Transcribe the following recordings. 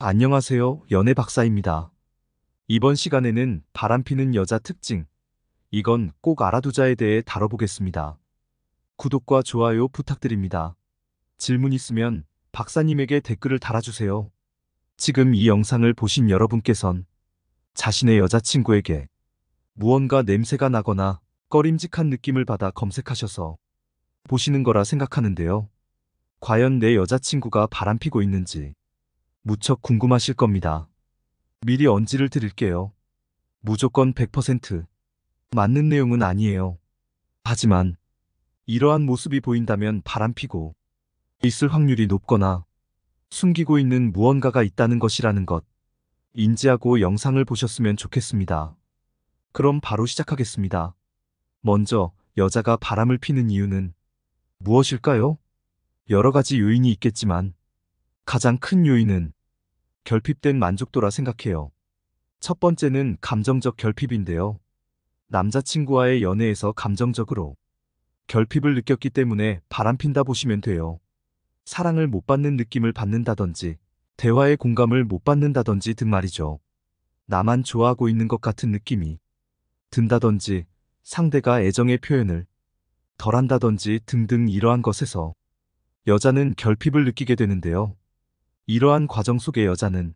안녕하세요. 연애 박사입니다. 이번 시간에는 바람피는 여자 특징, 이건 꼭 알아두자에 대해 다뤄보겠습니다. 구독과 좋아요 부탁드립니다. 질문 있으면 박사님에게 댓글을 달아주세요. 지금 이 영상을 보신 여러분께선 자신의 여자친구에게 무언가 냄새가 나거나 꺼림직한 느낌을 받아 검색하셔서 보시는 거라 생각하는데요. 과연 내 여자친구가 바람피고 있는지 무척 궁금하실 겁니다. 미리 언지를 드릴게요. 무조건 100% 맞는 내용은 아니에요. 하지만 이러한 모습이 보인다면 바람피고 있을 확률이 높거나 숨기고 있는 무언가가 있다는 것이라는 것 인지하고 영상을 보셨으면 좋겠습니다. 그럼 바로 시작하겠습니다. 먼저 여자가 바람을 피는 이유는 무엇일까요? 여러 가지 요인이 있겠지만 가장 큰 요인은 결핍된 만족도라 생각해요. 첫 번째는 감정적 결핍인데요. 남자친구와의 연애에서 감정적으로 결핍을 느꼈기 때문에 바람핀다 보시면 돼요. 사랑을 못 받는 느낌을 받는다든지, 대화의 공감을 못 받는다든지 등 말이죠. 나만 좋아하고 있는 것 같은 느낌이 든다든지, 상대가 애정의 표현을 덜 한다든지 등등 이러한 것에서 여자는 결핍을 느끼게 되는데요. 이러한 과정 속에 여자는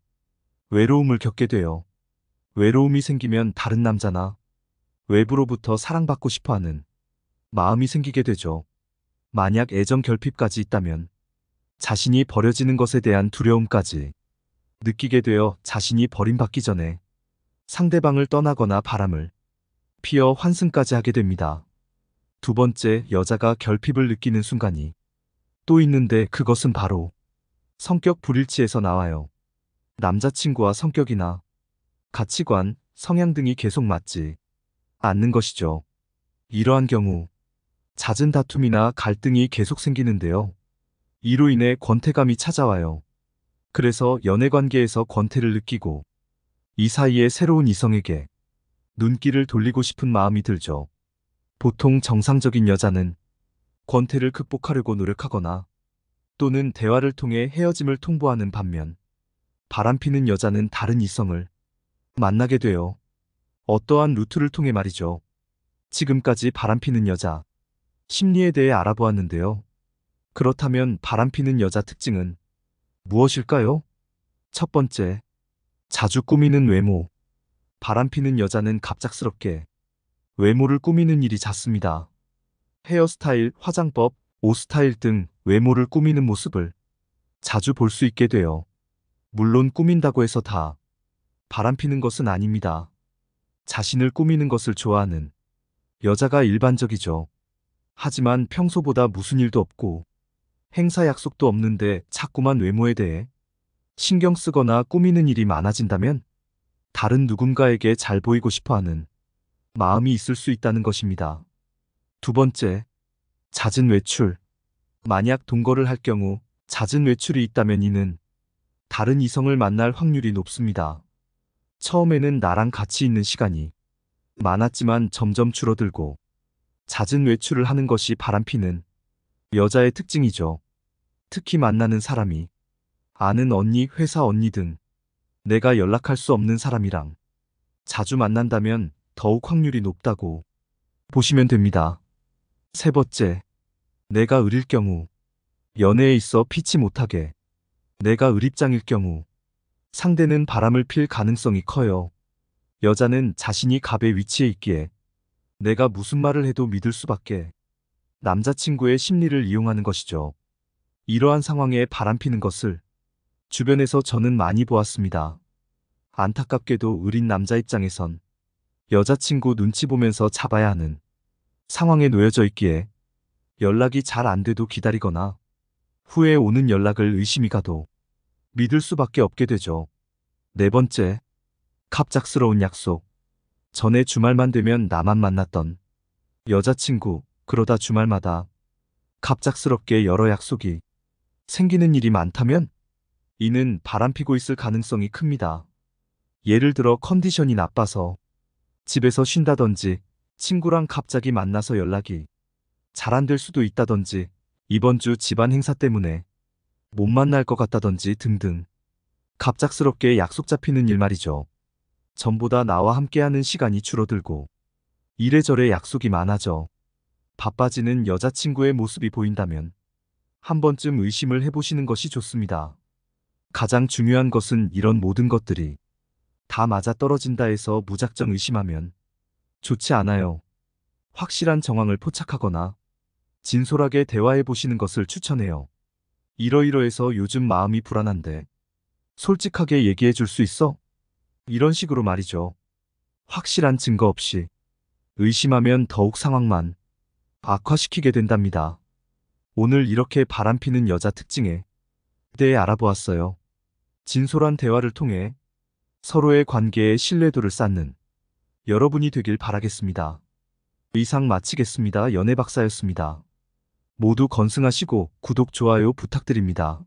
외로움을 겪게 돼요. 외로움이 생기면 다른 남자나 외부로부터 사랑받고 싶어하는 마음이 생기게 되죠. 만약 애정 결핍까지 있다면 자신이 버려지는 것에 대한 두려움까지 느끼게 되어 자신이 버림받기 전에 상대방을 떠나거나 바람을 피어 환승까지 하게 됩니다. 두 번째, 여자가 결핍을 느끼는 순간이 또 있는데 그것은 바로 성격 불일치에서 나와요. 남자친구와 성격이나 가치관, 성향 등이 계속 맞지 않는 것이죠. 이러한 경우 잦은 다툼이나 갈등이 계속 생기는데요. 이로 인해 권태감이 찾아와요. 그래서 연애관계에서 권태를 느끼고 이 사이에 새로운 이성에게 눈길을 돌리고 싶은 마음이 들죠. 보통 정상적인 여자는 권태를 극복하려고 노력하거나 또는 대화를 통해 헤어짐을 통보하는 반면 바람피는 여자는 다른 이성을 만나게 돼요. 어떠한 루트를 통해 말이죠. 지금까지 바람피는 여자 심리에 대해 알아보았는데요. 그렇다면 바람피는 여자 특징은 무엇일까요? 첫 번째, 자주 꾸미는 외모. 바람피는 여자는 갑작스럽게 외모를 꾸미는 일이 잦습니다. 헤어스타일, 화장법, 옷 스타일 등 외모를 꾸미는 모습을 자주 볼 수 있게 돼요. 물론 꾸민다고 해서 다 바람피는 것은 아닙니다. 자신을 꾸미는 것을 좋아하는 여자가 일반적이죠. 하지만 평소보다 무슨 일도 없고 행사 약속도 없는데 자꾸만 외모에 대해 신경 쓰거나 꾸미는 일이 많아진다면 다른 누군가에게 잘 보이고 싶어하는 마음이 있을 수 있다는 것입니다. 두 번째, 잦은 외출. 만약 동거를 할 경우 잦은 외출이 있다면 이는 다른 이성을 만날 확률이 높습니다. 처음에는 나랑 같이 있는 시간이 많았지만 점점 줄어들고 잦은 외출을 하는 것이 바람피는 여자의 특징이죠. 특히 만나는 사람이 아는 언니, 회사 언니 등 내가 연락할 수 없는 사람이랑 자주 만난다면 더욱 확률이 높다고 보시면 됩니다. 세 번째, 내가 을일 경우. 연애에 있어 피치 못하게 내가 을입장일 경우 상대는 바람을 필 가능성이 커요. 여자는 자신이 갑의 위치에 있기에 내가 무슨 말을 해도 믿을 수밖에 남자친구의 심리를 이용하는 것이죠. 이러한 상황에 바람피는 것을 주변에서 저는 많이 보았습니다. 안타깝게도 을인 남자 입장에선 여자친구 눈치 보면서 잡아야 하는 상황에 놓여져 있기에 연락이 잘 안 돼도 기다리거나 후에 오는 연락을 의심이 가도 믿을 수밖에 없게 되죠. 네 번째, 갑작스러운 약속. 전에 주말만 되면 나만 만났던 여자친구, 그러다 주말마다 갑작스럽게 여러 약속이 생기는 일이 많다면 이는 바람피고 있을 가능성이 큽니다. 예를 들어 컨디션이 나빠서 집에서 쉰다든지 친구랑 갑자기 만나서 연락이 잘 안 될 수도 있다든지 이번 주 집안 행사 때문에 못 만날 것 같다든지 등등 갑작스럽게 약속 잡히는 일 말이죠. 전보다 나와 함께하는 시간이 줄어들고 이래저래 약속이 많아져 바빠지는 여자친구의 모습이 보인다면 한 번쯤 의심을 해보시는 것이 좋습니다. 가장 중요한 것은 이런 모든 것들이 다 맞아떨어진다 해서 무작정 의심하면 좋지 않아요. 확실한 정황을 포착하거나 진솔하게 대화해 보시는 것을 추천해요. 이러이러해서 요즘 마음이 불안한데 솔직하게 얘기해 줄 수 있어? 이런 식으로 말이죠. 확실한 증거 없이 의심하면 더욱 상황만 악화시키게 된답니다. 오늘 이렇게 바람피는 여자 특징에 대해 알아보았어요. 진솔한 대화를 통해 서로의 관계에 신뢰도를 쌓는 여러분이 되길 바라겠습니다. 이상 마치겠습니다. 연애박사였습니다. 모두 건승하시고 구독, 좋아요 부탁드립니다.